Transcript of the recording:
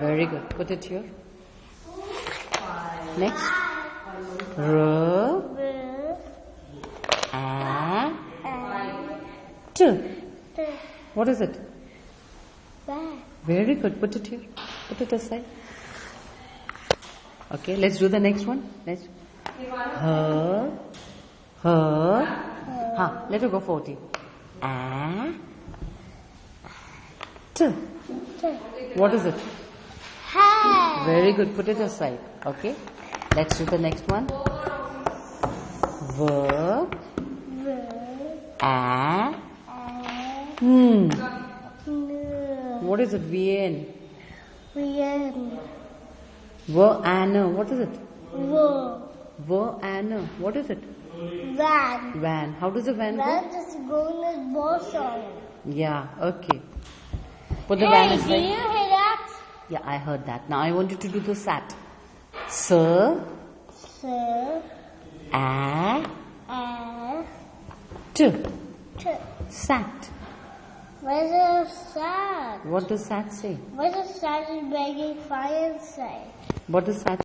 Very good. Put it here. Next. R. A. T. What is it? Very good. Put it here. Put it aside. Okay, let's do the next one. Next. Her. Let her go 40. A. T. What is it? Very good. Put it aside. Okay. Let's do the next one. V. A. What is it? VN. Van. What is it? Van. What is it? Van. How does a van go? Van just going with boss on it. Yeah. Okay. Put the van aside. Did you hear that? Yeah, I heard that. Now I want you to do the sat. Sir. A. T. Sat. Where's the sat? What does sat say? What does sat is begging fire say? What does sat